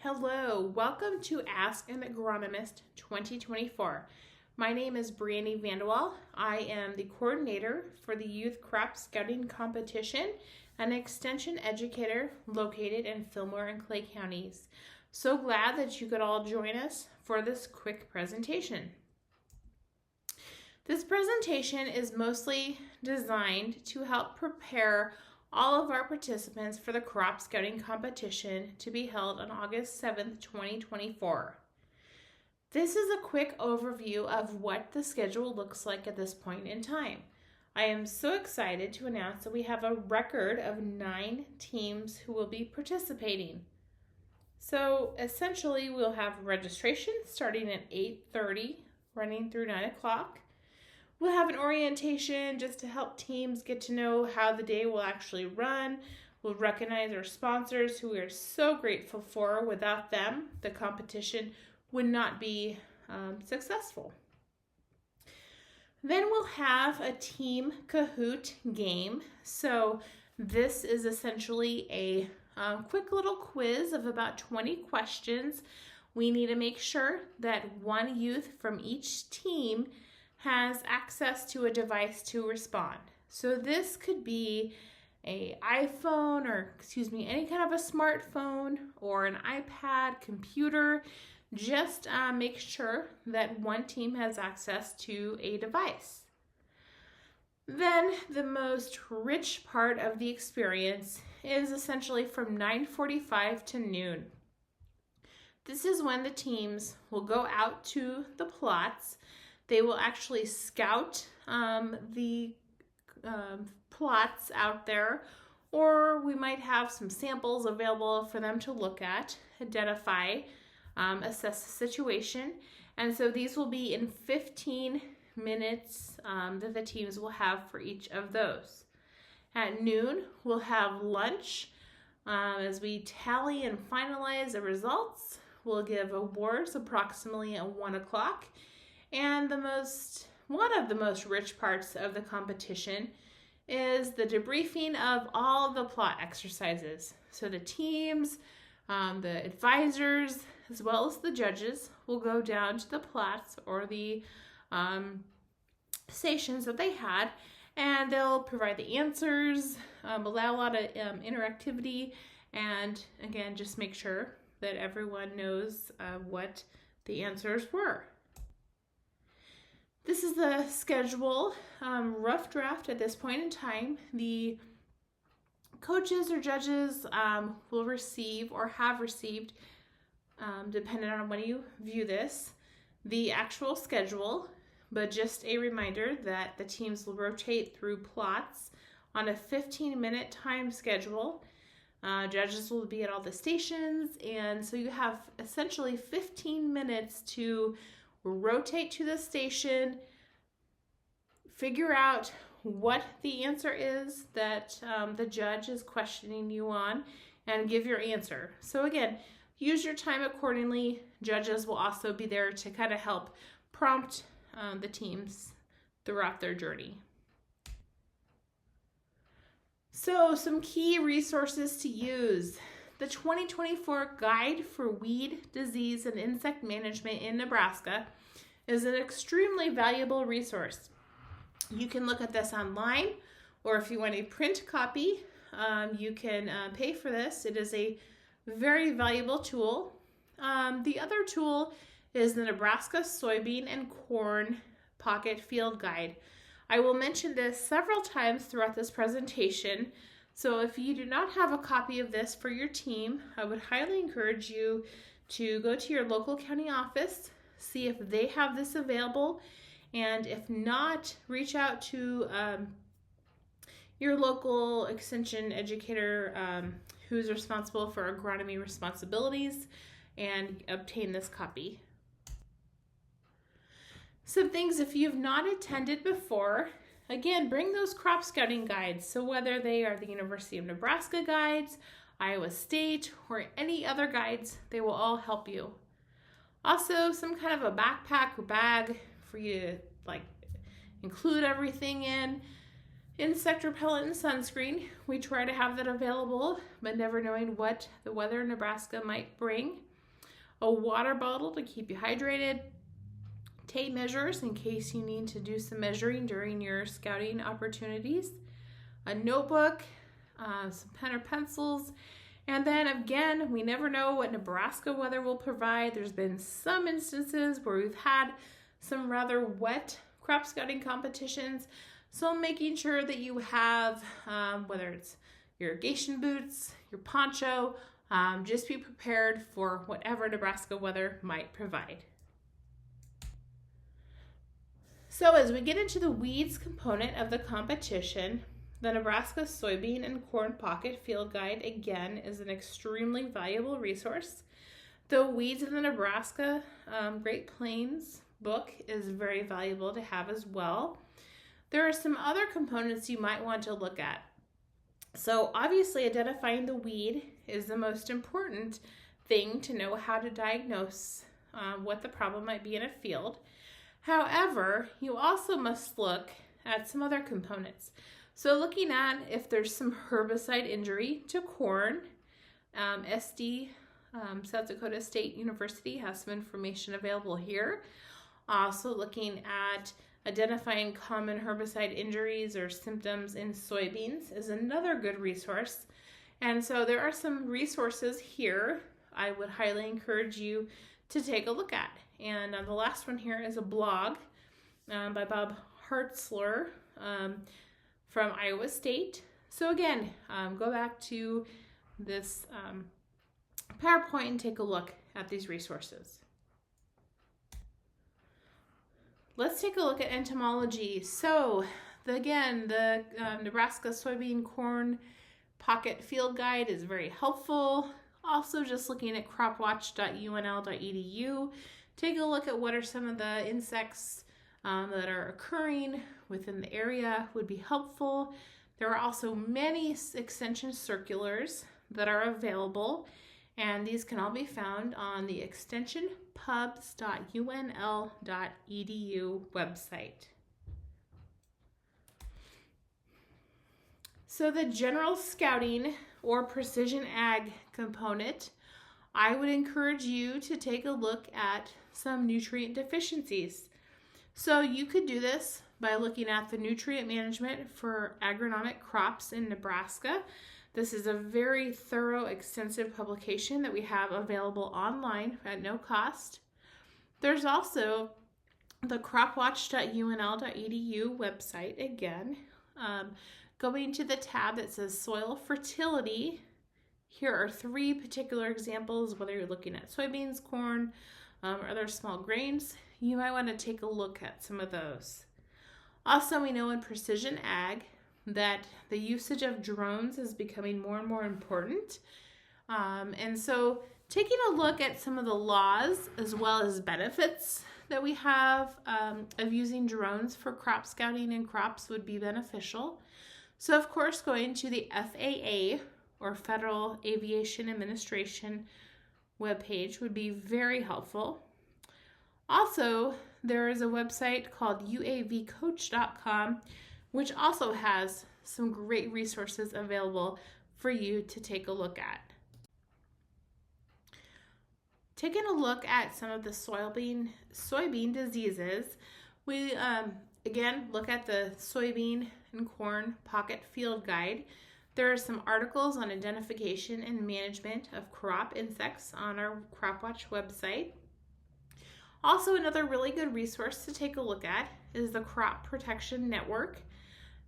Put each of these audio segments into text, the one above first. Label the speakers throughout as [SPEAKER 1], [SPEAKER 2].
[SPEAKER 1] Hello, welcome to Ask an Agronomist 2024. My name is Brianne Vanderwall. I am the coordinator for the Youth Crop Scouting Competition and extension educator located in Fillmore and Clay counties. So glad that you could all join us for this quick presentation. This presentation is mostly designed to help prepare all of our participants for the crop scouting competition to be held on August 7th, 2024. This is a quick overview of what the schedule looks like at this point in time. I am so excited to announce that we have a record of 9 teams who will be participating. So essentially we'll have registration starting at 8:30, running through 9 o'clock. We'll have an orientation just to help teams get to know how the day will actually run. We'll recognize our sponsors who we are so grateful for. Without them, the competition would not be successful. Then we'll have a team Kahoot game. So this is essentially a quick little quiz of about 20 questions. We need to make sure that one youth from each team has access to a device to respond. So this could be an iPhone any kind of a smartphone or an iPad, computer. Just make sure that one team has access to a device. Then the most rich part of the experience is essentially from 9:45 to noon. This is when the teams will go out to the plots. They will actually scout the plots out there, or we might have some samples available for them to look at, identify, assess the situation. And so these will be in 15 minutes that the teams will have for each of those. At noon, we'll have lunch. As we tally and finalize the results, we'll give awards approximately at 1 o'clock. And one of the most rich parts of the competition is the debriefing of all the plot exercises. So the teams, the advisors, as well as the judges will go down to the plots or the stations that they had, and they'll provide the answers, allow a lot of interactivity, and again, just make sure that everyone knows what the answers were. This is the schedule, rough draft at this point in time. The coaches or judges will receive or have received, depending on when you view this, the actual schedule, but just a reminder that the teams will rotate through plots on a 15-minute time schedule. Judges will be at all the stations, and so you have essentially 15 minutes to rotate to the station, figure out what the answer is that the judge is questioning you on, and give your answer. So again, use your time accordingly. Judges will also be there to kind of help prompt the teams throughout their journey. So some key resources to use. The 2024 Guide for Weed, Disease, and Insect Management in Nebraska is an extremely valuable resource. You can look at this online, or if you want a print copy, you can pay for this. It is a very valuable tool. The other tool is the Nebraska Soybean and Corn Pocket Field Guide. I will mention this several times throughout this presentation. So if you do not have a copy of this for your team, I would highly encourage you to go to your local county office, see if they have this available, and if not, reach out to your local extension educator who's responsible for agronomy responsibilities and obtain this copy. Some things, if you've not attended before, again, bring those crop scouting guides. So whether they are the University of Nebraska guides, Iowa State, or any other guides, they will all help you. Also, some kind of a backpack or bag for you to include everything in. Insect repellent and sunscreen. We try to have that available, but never knowing what the weather in Nebraska might bring. a water bottle to keep you hydrated, tape measures in case you need to do some measuring during your scouting opportunities, a notebook, some pen or pencils, and then again, we never know what Nebraska weather will provide. There's been some instances where we've had some rather wet crop scouting competitions, so making sure that you have, whether it's irrigation boots, your poncho, just be prepared for whatever Nebraska weather might provide. So as we get into the weeds component of the competition, the Nebraska Soybean and Corn Pocket Field Guide, again, is an extremely valuable resource. The Weeds in the Nebraska Great Plains book is very valuable to have as well. There are some other components you might want to look at. So obviously identifying the weed is the most important thing to know how to diagnose what the problem might be in a field. However, you also must look at some other components. So looking at if there's some herbicide injury to corn, SD, South Dakota State University has some information available here. Also looking at identifying common herbicide injuries or symptoms in soybeans is another good resource. And so there are some resources here I would highly encourage you to take a look at. And the last one here is a blog by Bob Hartzler from Iowa State. So again, go back to this PowerPoint and take a look at these resources. Let's take a look at entomology. So again, the Nebraska Soybean Corn Pocket Field Guide is very helpful. Also just looking at cropwatch.unl.edu, take a look at what are some of the insects that are occurring within the area would be helpful. There are also many extension circulars that are available, and these can all be found on the extensionpubs.unl.edu website. So the general scouting or precision ag component, I would encourage you to take a look at some nutrient deficiencies. So you could do this by looking at the nutrient management for agronomic crops in Nebraska. This is a very thorough, extensive publication that we have available online at no cost. There's also the cropwatch.unl.edu website again. Going to the tab that says soil fertility, here are 3 particular examples, whether you're looking at soybeans, corn, or other small grains. You might want to take a look at some of those. Also, we know in precision ag that the usage of drones is becoming more and more important. And so taking a look at some of the laws as well as benefits that we have of using drones for crop scouting and crops would be beneficial. So of course, going to the FAA or Federal Aviation Administration webpage would be very helpful. Also, there is a website called uavcoach.com, which also has some great resources available for you to take a look at. Taking a look at some of the soybean diseases, we again look at the Soybean and Corn Pocket Field Guide. There are some articles on identification and management of crop insects on our CropWatch website. Also, another really good resource to take a look at is the Crop Protection Network.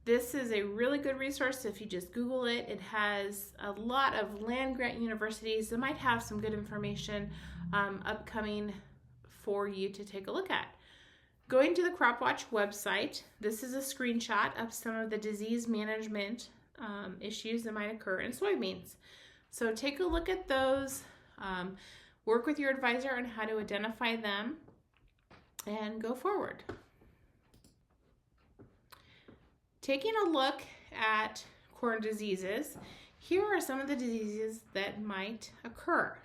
[SPEAKER 1] This is a really good resource. If you just Google it, it has a lot of land-grant universities that might have some good information upcoming for you to take a look at. Going to the CropWatch website, this is a screenshot of some of the disease management issues that might occur in soybeans. So take a look at those, work with your advisor on how to identify them, and go forward. Taking a look at corn diseases, here are some of the diseases that might occur.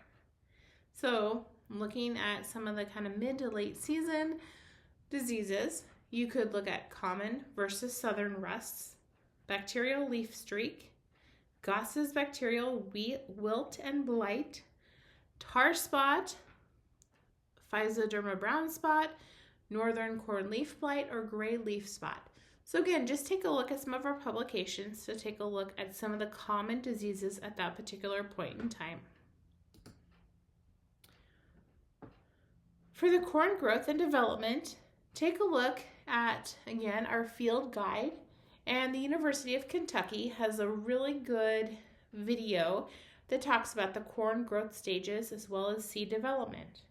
[SPEAKER 1] So looking at some of the kind of mid to late season diseases, you could look at common versus southern rusts, bacterial leaf streak, Goss's bacterial wilt and blight, tar spot, Physoderma brown spot, northern corn leaf blight, or gray leaf spot. So again, just take a look at some of our publications to take a look at some of the common diseases at that particular point in time. For the corn growth and development, take a look at, again, our field guide, and the University of Kentucky has a really good video that talks about the corn growth stages as well as seed development.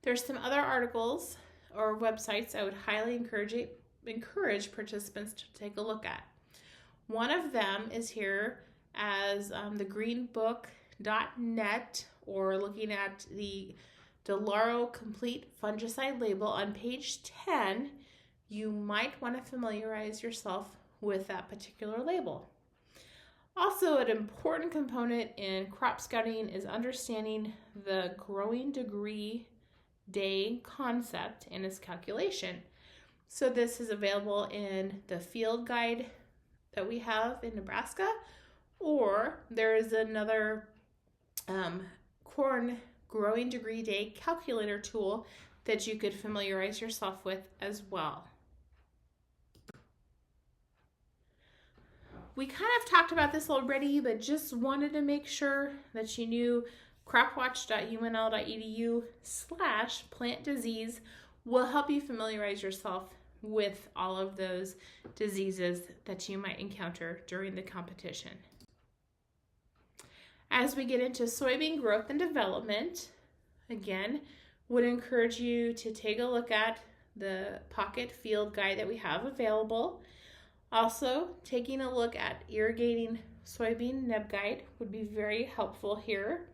[SPEAKER 1] There's some other articles or websites I would highly encourage participants to take a look at. One of them is here as the greenbook.net, or looking at the Delaro Complete Fungicide label on page 10. You might want to familiarize yourself with that particular label. Also, an important component in crop scouting is understanding the growing degree day concept and its calculation. So this is available in the field guide that we have in Nebraska, or there is another corn growing degree day calculator tool that you could familiarize yourself with as well. We kind of talked about this already, but just wanted to make sure that you knew cropwatch.umnl.edu/plant disease will help you familiarize yourself with all of those diseases that you might encounter during the competition. As we get into soybean growth and development, again, would encourage you to take a look at the pocket field guide that we have available. Also, taking a look at irrigating soybean neb guide would be very helpful here,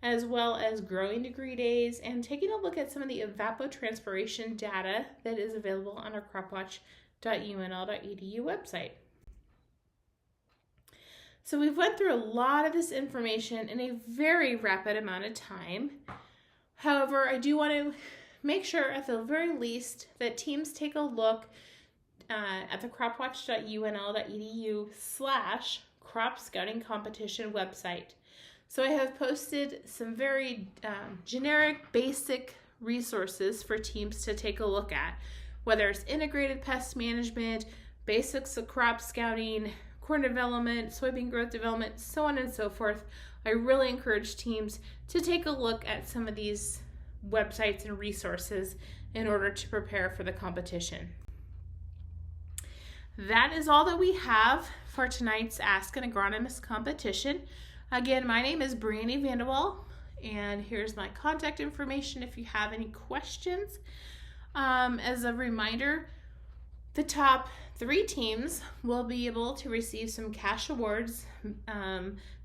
[SPEAKER 1] as well as growing degree days, and taking a look at some of the evapotranspiration data that is available on our cropwatch.umnl.edu website. So we've went through a lot of this information in a very rapid amount of time. However, I do want to make sure at the very least that teams take a look at the cropwatch.umnl.edu/crop scouting competition website. So I have posted some very generic, basic resources for teams to take a look at, whether it's integrated pest management, basics of crop scouting, corn development, soybean growth development, so on and so forth. I really encourage teams to take a look at some of these websites and resources in order to prepare for the competition. That is all that we have for tonight's Ask an Agronomist competition. Again, my name is Brianne Vanderwall, and here's my contact information if you have any questions. As a reminder, the top 3 teams will be able to receive some cash awards.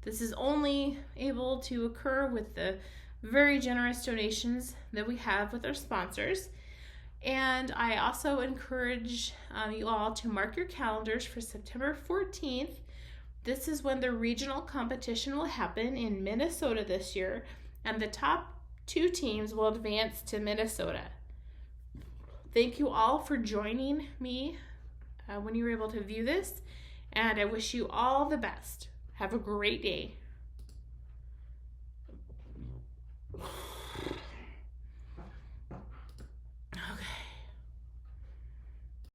[SPEAKER 1] This is only able to occur with the very generous donations that we have with our sponsors. And I also encourage you all to mark your calendars for September 14th. This is when the regional competition will happen in Minnesota this year, and the top 2 teams will advance to Minnesota. Thank you all for joining me when you were able to view this, and I wish you all the best. Have a great day.